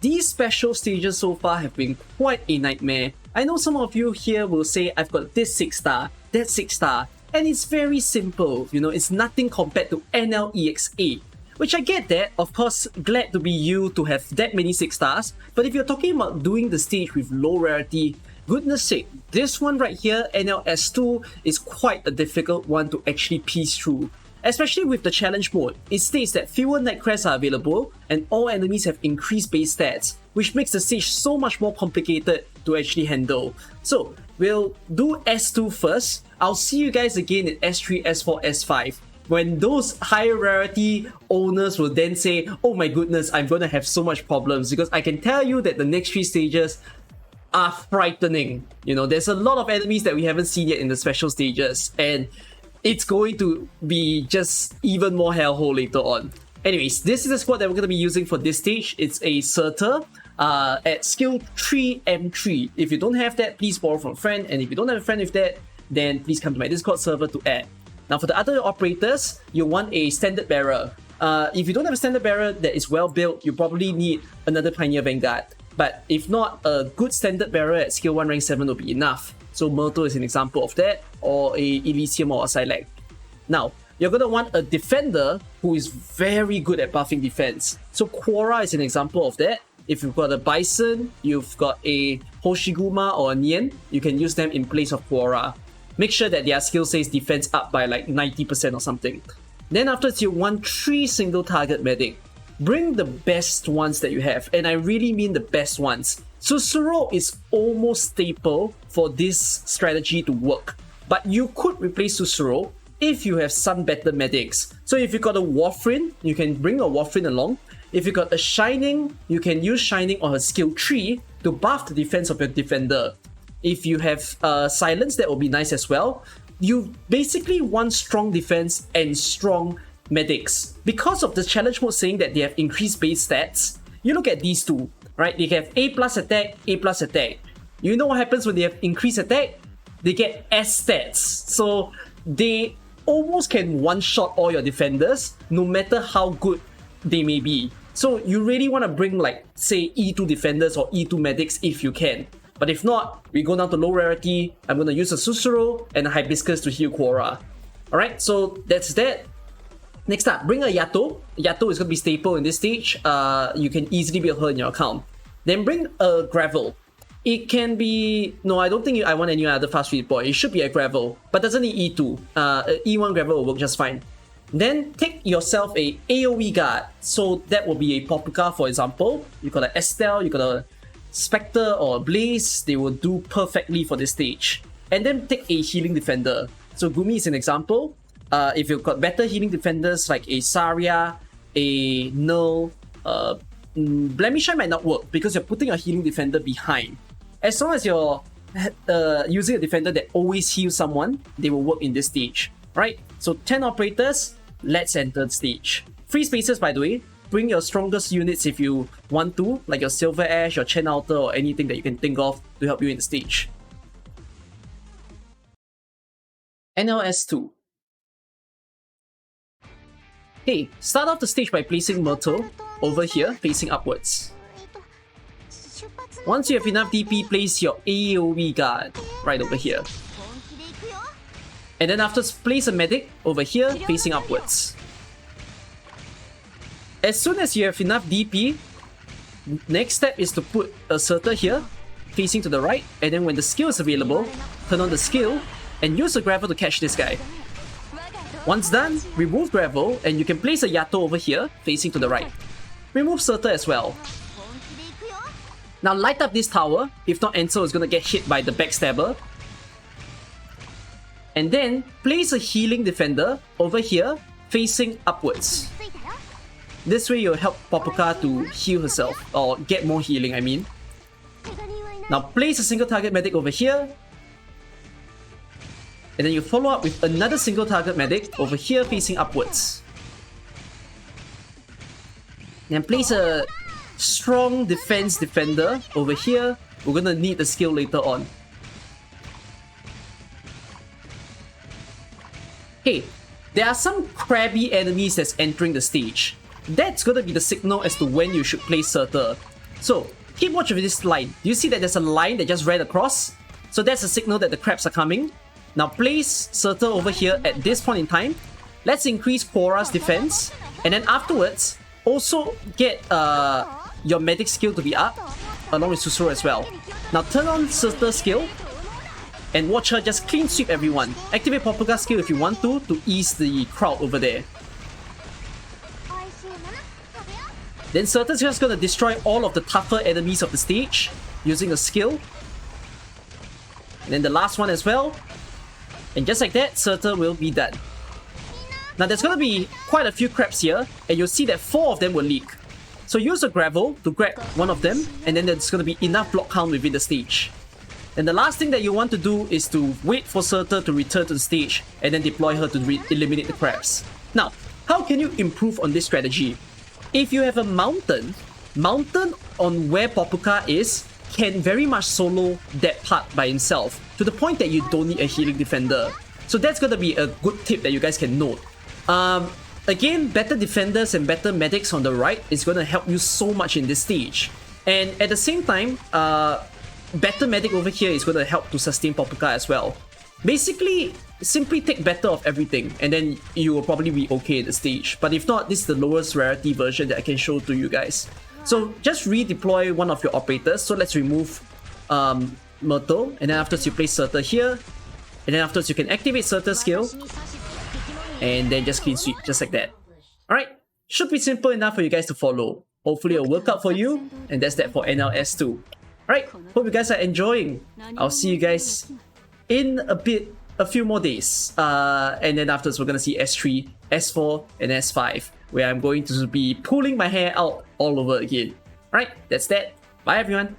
these special stages so far have been quite a nightmare. I know some of you here will say, I've got this 6-star, that 6-star, and it's very simple, you know, it's nothing compared to NL-EXA. Which I get that, of course, glad to be you to have that many 6-stars, but if you're talking about doing the stage with low rarity, goodness sake, this one right here, NL-S-2, is quite a difficult one to actually piece through. Especially with the challenge mode, it states that fewer night crests are available and all enemies have increased base stats, which makes the stage so much more complicated to actually handle. So, we'll do S2 first. I'll see you guys again in S3, S4, S5. When those higher rarity owners will then say, oh my goodness, I'm gonna have so much problems, because I can tell you that the next 3 stages are frightening. You know, there's a lot of enemies that we haven't seen yet in the special stages, and it's going to be just even more hellhole later on. Anyways, this is the squad that we're going to be using for this stage. It's a Surtur at skill 3M3. If you don't have that, please borrow from a friend, and if you don't have a friend with that, then please come to my Discord server to add. Now for the other operators, you want a standard bearer. If you don't have a standard bearer that is well built, you probably need another Pioneer Vanguard. But if not, a good standard bearer at skill 1 rank 7 will be enough. So Myrtle is an example of that, or a Elysium or a Silac. Now, you're going to want a defender who is very good at buffing defense. So Quora is an example of that. If you've got a Bison, you've got a Hoshiguma or a Nien, you can use them in place of Quora. Make sure that their skill says defense up by like 90% or something. Then afterwards, you want 3 single target medic. Bring the best ones that you have, and I really mean the best ones. Susuro is almost staple for this strategy to work, but you could replace Susuro if you have some better medics. So if you got a Warfrin, you can bring a Warfrin along. If you got a Shining, you can use Shining on her skill 3 to buff the defense of your defender. If you have Silence, that will be nice as well. You basically want strong defense and strong medics. Because of the challenge mode saying that they have increased base stats, you look at these two, right? They have A+ attack, A+ attack. You know what happens when they have increased attack? They get S stats. So they almost can one-shot all your defenders, no matter how good they may be. So you really want to bring like, say, E2 defenders or E2 medics if you can. But if not, we go down to low rarity. I'm going to use a Susuro and a Hibiscus to heal Quora. Alright, so that's that. Next up, bring a Yato. Yato is going to be staple in this stage. You can easily build her in your account. Then bring a Gravel. It can be... No, I don't think I want any other fast read boy. It should be a Gravel, but doesn't need E2. E1 Gravel will work just fine. Then take yourself a AoE guard. So that will be a Popuka, for example. You got an Estelle, you got a Spectre or a Blaze. They will do perfectly for this stage. And then take a healing defender. So Gumi is an example. If you've got better healing defenders like a Saria, a Null, Blemishy might not work because you're putting a healing defender behind. As long as you're using a defender that always heals someone, they will work in this stage. Right? So 10 operators, let's enter the stage. Free spaces, by the way. Bring your strongest units if you want to, like your Silver Ash, your Chen Outer, or anything that you can think of to help you in the stage. NL-S-2. Okay, start off the stage by placing Myrtle over here, facing upwards. Once you have enough DP, place your AoE guard right over here. And then after, place a medic over here, facing upwards. As soon as you have enough DP, next step is to put a Surtur here, facing to the right, and then when the skill is available, turn on the skill, and use the Gravel to catch this guy. Once done, remove Gravel, and you can place a Yato over here, facing to the right. Remove Surtur as well. Now light up this tower, if not Ansel is gonna get hit by the Backstabber. And then, place a healing defender over here, facing upwards. This way you'll help Popuka to heal herself, or get more healing, I mean. Now place a single target medic over here. And then you follow up with another single target medic over here facing upwards. Then place a strong defense defender over here. We're gonna need the skill later on. Okay, there are some crabby enemies that's entering the stage. That's gonna be the signal as to when you should play Surtur. So keep watch of this line. Do you see that there's a line that just ran across? So that's a signal that the crabs are coming. Now place Surtur over here at this point in time. Let's increase Quora's defense. And then afterwards, also get your medic skill to be up, along with Susuro as well. Now turn on Surtur's skill and watch her just clean sweep everyone. Activate Paprika's skill if you want to ease the crowd over there. Then Surtur's just gonna destroy all of the tougher enemies of the stage using a skill. And then the last one as well. And just like that, Surtur will be done. Now there's gonna be quite a few crabs here, and you'll see that 4 of them will leak. So use a gravel to grab one of them, and then there's gonna be enough block count within the stage. And the last thing that you want to do is to wait for Surtur to return to the stage, and then deploy her to eliminate the crabs. Now, how can you improve on this strategy? If you have a mountain on where Paprika is can very much solo that part by himself, to the point that you don't need a healing defender. So that's gonna be a good tip that you guys can note. Again, better defenders and better medics on the right is gonna help you so much in this stage. And at the same time, better medic over here is gonna help to sustain Paprika as well. Basically, simply take better of everything, and then you will probably be okay at the stage. But if not, this is the lowest rarity version that I can show to you guys. So just redeploy one of your operators. So let's remove Myrtle, and then afterwards you place Surtur here, and then afterwards you can activate Surtur's skill, and then just clean sweep, just like that. Alright, should be simple enough for you guys to follow. Hopefully it'll work out for you, and that's that for NL-S-2. Alright, hope you guys are enjoying. I'll see you guys in a few more days. And then afterwards we're gonna see S3, S4, and S5, where I'm going to be pulling my hair out all over again. Alright, that's that. Bye everyone.